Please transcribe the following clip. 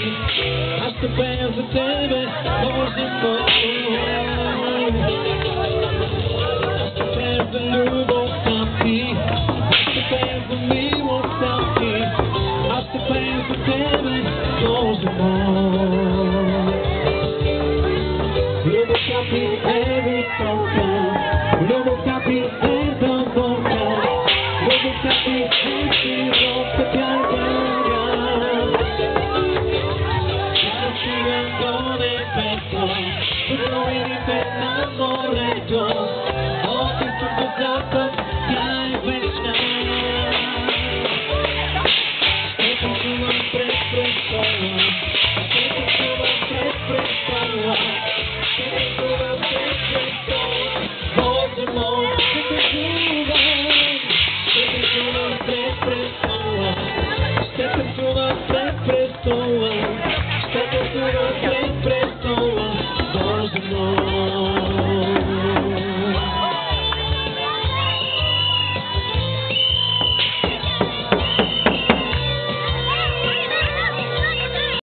Аз ще пея за тебе, може Аз ще пея за любовта ти, аз ще пея за милостта ти, аз ще пея за тебе, Боже мой. Любовта ти е висока, любовта ти е дълбока, любовта ти е широка, тя е гаря. Тя стига до небето, до новините на морето, от изток до запад, тя е вечна. Ще танцувам пред престола, ще танцувам пред престола, ще танцувам пред престола, Боже мой, ще танцувам пред престола, ще танцувам пред престола, ще танцувам пред престола.